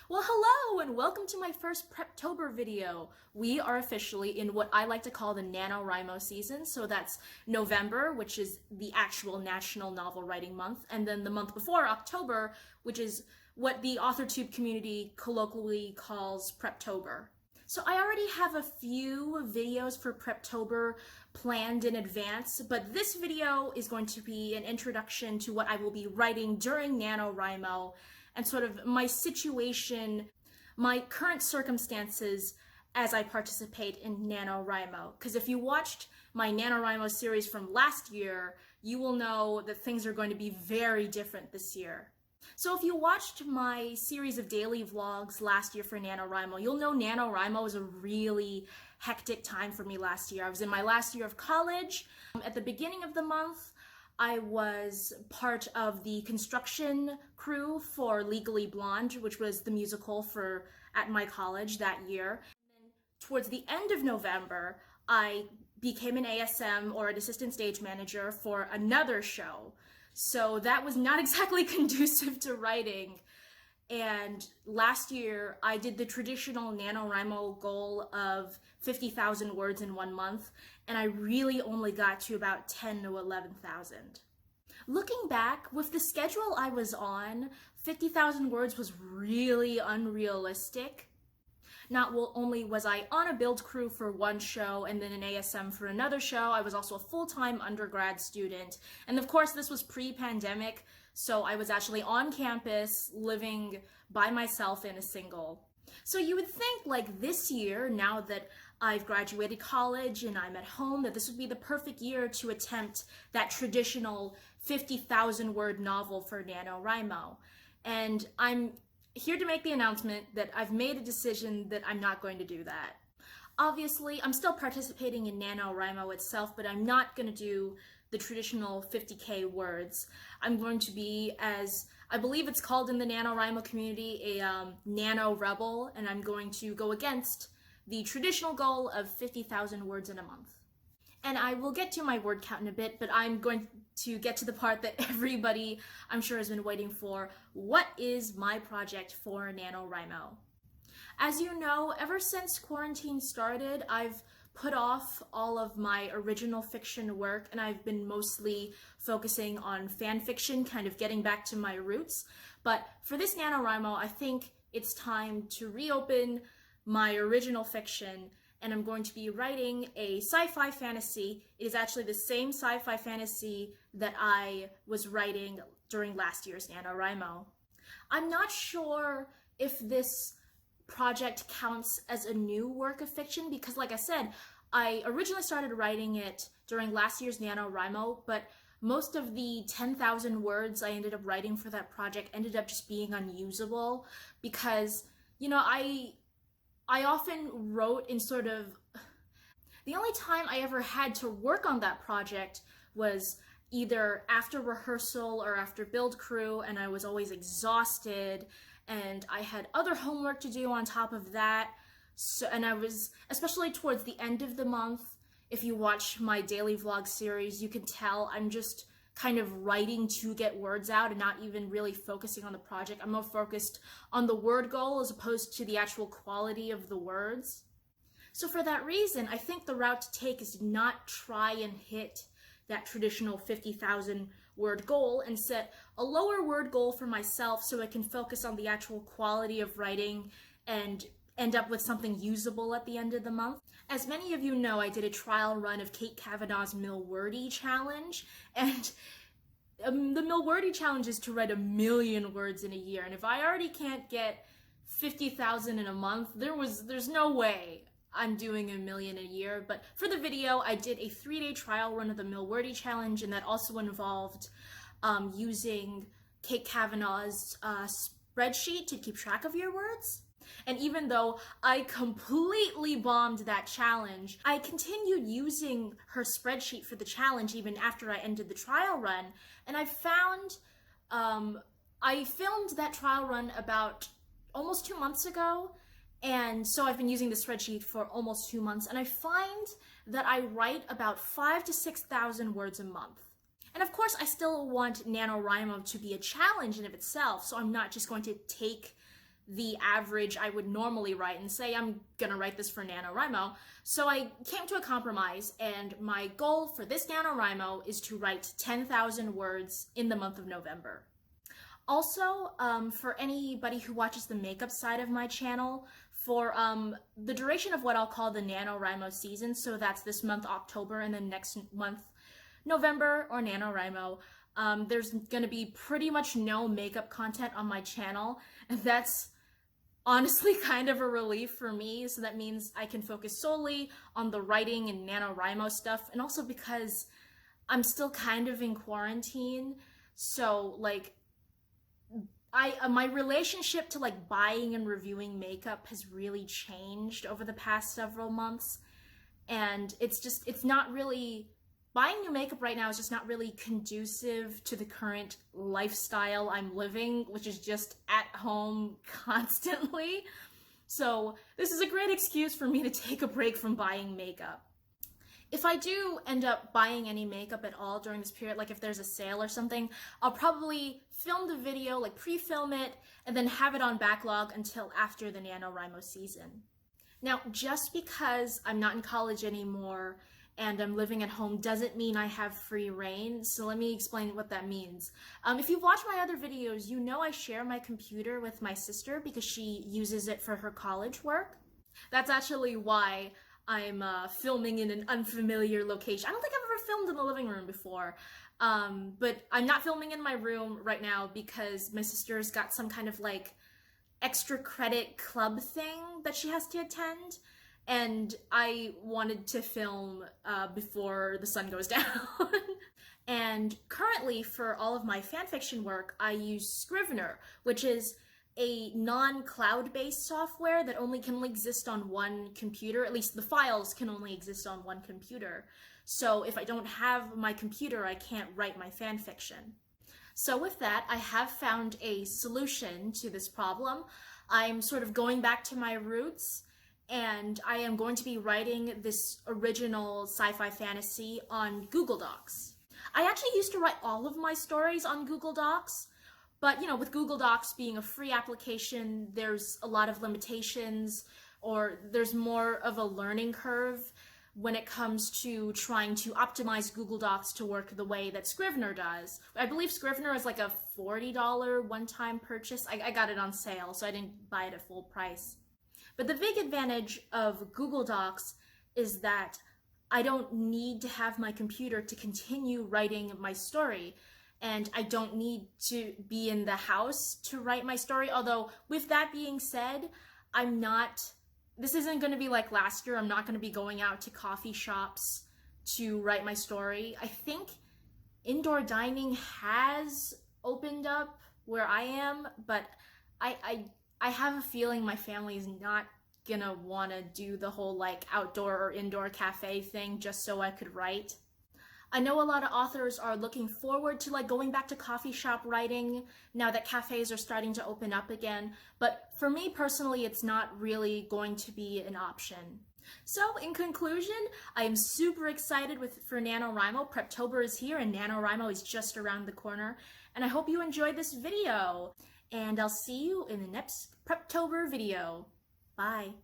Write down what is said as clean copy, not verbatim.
Well, hello and welcome to my first Preptober video. We are officially in what I like to call the NaNoWriMo season. So that's November, which is the actual National Novel Writing Month, and then the month before, October, which is what the authortube community colloquially calls Preptober. So I already have a few videos for Preptober planned in advance, but this video is going to be an introduction to what I will be writing during NaNoWriMo and sort of my situation, my current circumstances as I participate in NaNoWriMo. Because if you watched my NaNoWriMo series from last year, you will know that things are going to be very different this year. So if you watched my series of daily vlogs last year for NaNoWriMo, you'll know NaNoWriMo was a really hectic time for me last year. I was in my last year of college. At the beginning of the month, I was part of the construction crew for Legally Blonde, which was the musical at my college that year. And then towards the end of November, I became an ASM, or an assistant stage manager, for another show. So that was not exactly conducive to writing. And last year, I did the traditional NaNoWriMo goal of 50,000 words in 1 month, and I really only got to about 10 to 11,000. Looking back, with the schedule I was on, 50,000 words was really unrealistic. Not only was I on a build crew for one show and then an ASM for another show, I was also a full-time undergrad student. And of course, this was pre-pandemic, so I was actually on campus living by myself in a single. So you would think, like, this year, now that I've graduated college and I'm at home, that this would be the perfect year to attempt that traditional 50,000 word novel for NaNoWriMo. And I'm here to make the announcement that I've made a decision that I'm not going to do that. Obviously, I'm still participating in NaNoWriMo itself, but I'm not going to do the traditional 50k words. I'm going to be, as I believe it's called in the NaNoWriMo community, a nano rebel, and I'm going to go against the traditional goal of 50,000 words in a month. And I will get to my word count in a bit, but I'm going to get to the part that everybody, I'm sure, has been waiting for. What is my project for NaNoWriMo? As you know, ever since quarantine started, I've put off all of my original fiction work, and I've been mostly focusing on fan fiction, kind of getting back to my roots. But for this NaNoWriMo, I think it's time to reopen my original fiction, and I'm going to be writing a sci-fi fantasy. It is actually the same sci-fi fantasy that I was writing during last year's NaNoWriMo. I'm not sure if this project counts as a new work of fiction because, like I said, I originally started writing it during last year's NaNoWriMo, but most of the 10,000 words I ended up writing for that project ended up just being unusable because, you know, I often wrote in sort of, the only time I ever had to work on that project was either after rehearsal or after build crew, and I was always exhausted, and I had other homework to do on top of that. So, and I was, especially towards the end of the month, if you watch my daily vlog series, you can tell I'm just kind of writing to get words out and not even really focusing on the project. I'm more focused on the word goal as opposed to the actual quality of the words. So for that reason, I think the route to take is to not try and hit that traditional 50,000 word goal and set a lower word goal for myself so I can focus on the actual quality of writing and end up with something usable at the end of the month. As many of you know, I did a trial run of Kate Kavanaugh's Millwordy Challenge, and the Millwordy Challenge is to write 1 million words in a year, and if I already can't get 50,000 in a month, there's no way I'm doing 1 million a year. But for the video, I did a 3-day trial run of the Millwordy Challenge, and that also involved using Kate Kavanaugh's spreadsheet to keep track of your words. And even though I completely bombed that challenge, I continued using her spreadsheet for the challenge even after I ended the trial run. And I found, I filmed that trial run about almost 2 months ago. And so I've been using the spreadsheet for almost 2 months. And I find that I write about 5,000 to 6,000 words a month. And of course, I still want NaNoWriMo to be a challenge in of itself. So I'm not just going to take the average I would normally write and say I'm gonna write this for NaNoWriMo. So I came to a compromise, and my goal for this NaNoWriMo is to write 10,000 words in the month of November. Also, for anybody who watches the makeup side of my channel, for the duration of what I'll call the NaNoWriMo season, so that's this month October and then next month November or NaNoWriMo, there's gonna be pretty much no makeup content on my channel, and that's honestly kind of a relief for me. So that means I can focus solely on the writing and NaNoWriMo stuff, and also because I'm still kind of in quarantine, so like my relationship to like buying and reviewing makeup has really changed over the past several months, and it's not really, buying new makeup right now is just not really conducive to the current lifestyle I'm living, which is just at home constantly. So this is a great excuse for me to take a break from buying makeup. If I do end up buying any makeup at all during this period, like if there's a sale or something, I'll probably film the video, like pre-film it, and then have it on backlog until after the NaNoWriMo season. Now, just because I'm not in college anymore and I'm living at home doesn't mean I have free reign, so let me explain what that means. If you've watched my other videos, you know I share my computer with my sister because she uses it for her college work. That's actually why I'm filming in an unfamiliar location. I don't think I've ever filmed in the living room before, but I'm not filming in my room right now because my sister's got some kind of like extra credit club thing that she has to attend, and I wanted to film before the sun goes down. And currently for all of my fanfiction work, I use Scrivener, which is a non-cloud-based software that can only exist on one computer. At least the files can only exist on one computer. So if I don't have my computer, I can't write my fanfiction. So with that, I have found a solution to this problem. I'm sort of going back to my roots, and I am going to be writing this original sci-fi fantasy on Google Docs. I actually used to write all of my stories on Google Docs, but you know, with Google Docs being a free application, there's a lot of limitations, or there's more of a learning curve when it comes to trying to optimize Google Docs to work the way that Scrivener does. I believe Scrivener is like a $40 one-time purchase. I got it on sale, so I didn't buy it at full price. But the big advantage of Google Docs is that I don't need to have my computer to continue writing my story. And I don't need to be in the house to write my story. Although, with that being said, this isn't going to be like last year. I'm not going to be going out to coffee shops to write my story. I think indoor dining has opened up where I am, but I have a feeling my family is not gonna want to do the whole like outdoor or indoor cafe thing just so I could write. I know a lot of authors are looking forward to like going back to coffee shop writing now that cafes are starting to open up again, but for me personally, it's not really going to be an option. So in conclusion, I am super excited for NaNoWriMo. Preptober is here and NaNoWriMo is just around the corner, and I hope you enjoyed this video, and I'll see you in the next Preptober video. Bye.